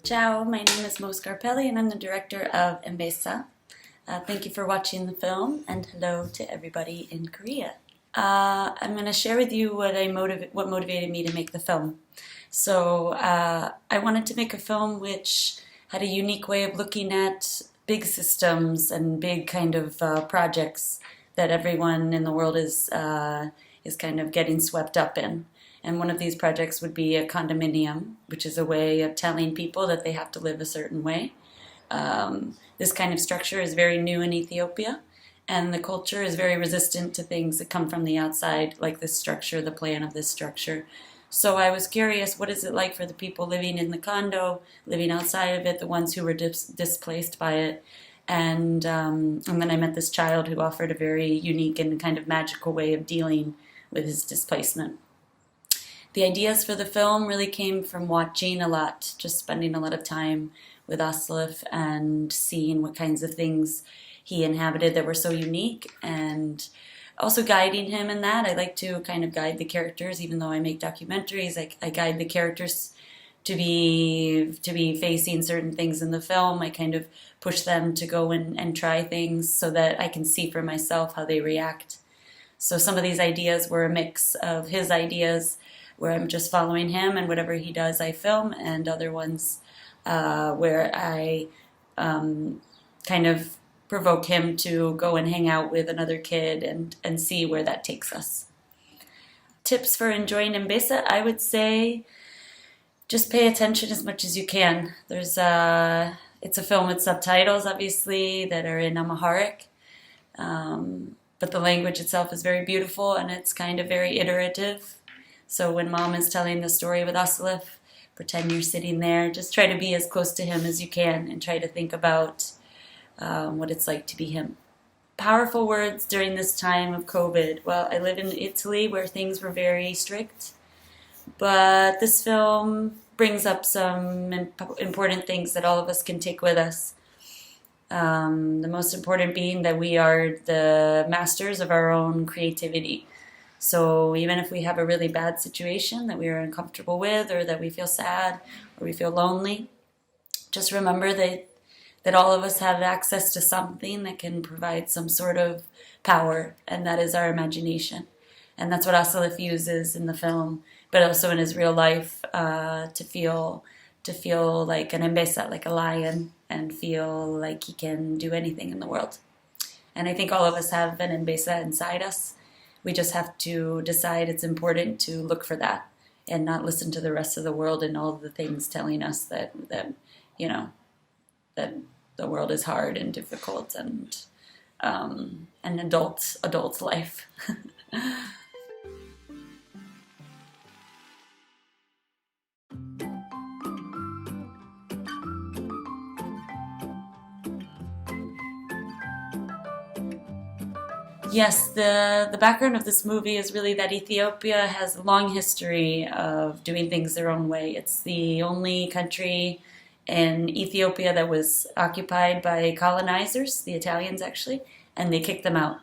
Ciao, my name is Scarpelli and I'm the director of Anbessa. Thank you for watching the film and hello to everybody in Korea. I'm going to share with you what motivated me to make the film. I wanted to make a film which had a unique way of looking at big systems and big kind of projects that everyone in the world is kind of getting swept up in. And one of these projects would be a condominium, which is a way of telling people that they have to live a certain way. This kind of structure is very new in Ethiopia, and the culture is very resistant to things that come from the outside, like this structure, the plan of this structure. So I was curious, what is it like for the people living in the condo, living outside of it, the ones who were displaced by it? And then I met this child who offered a very unique and kind of magical way of dealing with his displacement. The ideas for the film really came from watching a lot, just spending a lot of time with Aslif and seeing what kinds of things he inhabited that were so unique, and also guiding him in that. I like to kind of guide the characters, even though I make documentaries. I guide the characters to be facing certain things in the film. I kind of push them to go and try things so that I can see for myself how they react. So some of these ideas were a mix of his ideas, where I'm just following him and whatever he does I film, and other ones where I kind of provoke him to go and hang out with another kid and see where that takes us. Tips for enjoying Anbessa, I would say just pay attention as much as you can. It's a film with subtitles, obviously, that are in Amharic, but the language itself is very beautiful and it's kind of very iterative. So when mom is telling the story with Aslif, pretend you're sitting there. Just try to be as close to him as you can and try to think about what it's like to be him. Powerful words during this time of COVID. Well, I live in Italy where things were very strict, but this film brings up some important things that all of us can take with us. The most important being that we are the masters of our own creativity. So even if we have a really bad situation that we are uncomfortable with, or that we feel sad, or we feel lonely, just remember that all of us have access to something that can provide some sort of power, and that is our imagination. And that's what Asalif uses in the film, but also in his real life, to feel like an Anbessa, like a lion, and feel like he can do anything in the world. And I think all of us have an Anbessa inside us. We just have to decide it's important to look for that and not listen to the rest of the world and all the things telling us that the world is hard and difficult and an adult life. Yes, the background of this movie is really that Ethiopia has a long history of doing things their own way. It's the only country in Ethiopia that was occupied by colonizers, the Italians actually, and they kicked them out.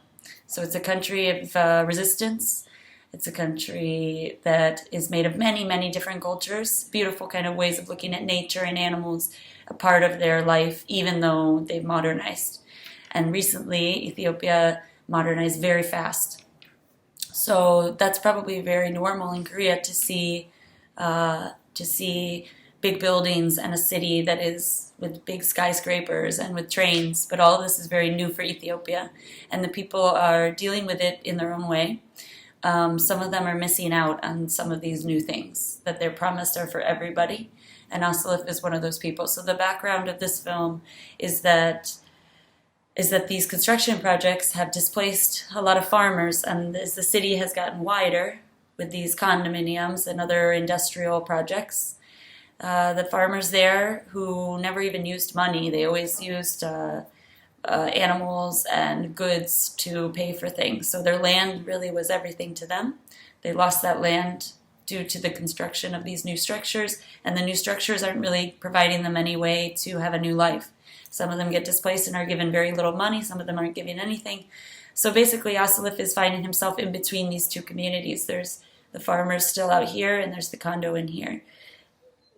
So it's a country of resistance. It's a country that is made of many, many different cultures, beautiful kind of ways of looking at nature and animals, a part of their life, even though they've modernized. And recently, Ethiopia modernized very fast. So that's probably very normal in Korea to see big buildings and a city that is with big skyscrapers and with trains. But all of this is very new for Ethiopia, and the people are dealing with it in their own way. Some of them are missing out on some of these new things that they're promised are for everybody, and Asalif is one of those people. So the background of this film is that these construction projects have displaced a lot of farmers, and as the city has gotten wider with these condominiums and other industrial projects, the farmers there who never even used money, they always used animals and goods to pay for things. So their land really was everything to them. They lost that land due to the construction of these new structures, and the new structures aren't really providing them any way to have a new life. Some of them get displaced and are given very little money. Some of them aren't given anything. So basically, Asalif is finding himself in between these two communities. There's the farmers still out here, and there's the condo in here.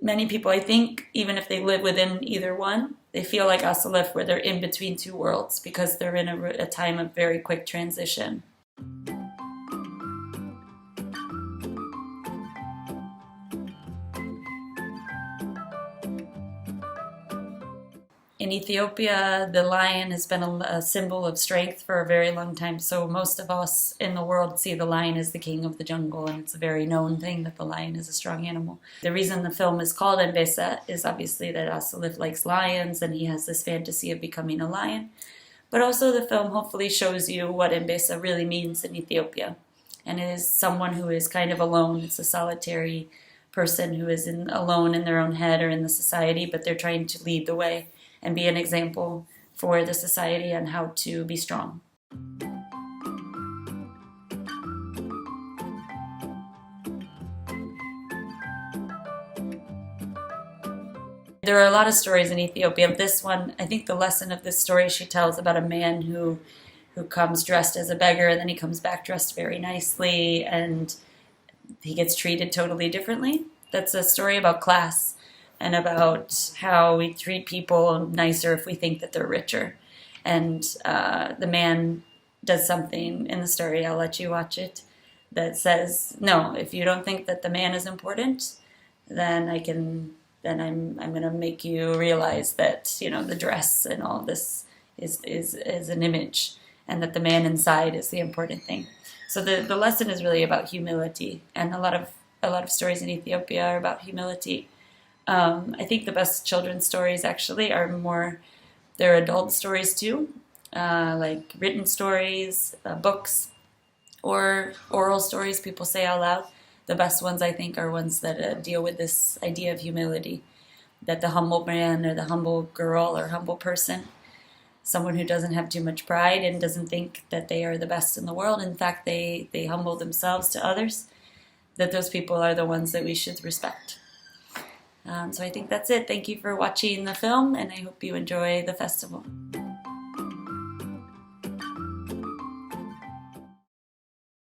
many people, I think, even if they live within either one, they feel like Asalif, where they're in between two worlds because they're in a time of very quick transition. In Ethiopia, the lion has been a symbol of strength for a very long time. So most of us in the world see the lion as the king of the jungle, and it's a very known thing that the lion is a strong animal. The reason the film is called Anbessa is obviously that Asalif likes lions, and he has this fantasy of becoming a lion. But also the film hopefully shows you what Anbessa really means in Ethiopia. And it is someone who is kind of alone. It's a solitary person who is alone in their own head or in the society, but they're trying to lead the way and be an example for the society on how to be strong. There are a lot of stories in Ethiopia. This one, I think the lesson of this story she tells about a man who comes dressed as a beggar, and then he comes back dressed very nicely, and he gets treated totally differently. That's a story about class and about how we treat people nicer if we think that they're richer. And the man does something in the story, I'll let you watch it, that says, no, if you don't think that the man is important, then I'm going to make you realize that, you know, the dress and all this is an image, and that the man inside is the important thing. So the lesson is really about humility, and a lot of stories in Ethiopia are about humility. I think the best children's stories actually are they're adult stories too, like written stories, books, or oral stories people say out loud. The best ones, I think, are ones that deal with this idea of humility, that the humble man or the humble girl or humble person, someone who doesn't have too much pride and doesn't think that they are the best in the world, in fact, they humble themselves to others, that those people are the ones that we should respect. So I think that's it. Thank you for watching the film, and I hope you enjoy the festival.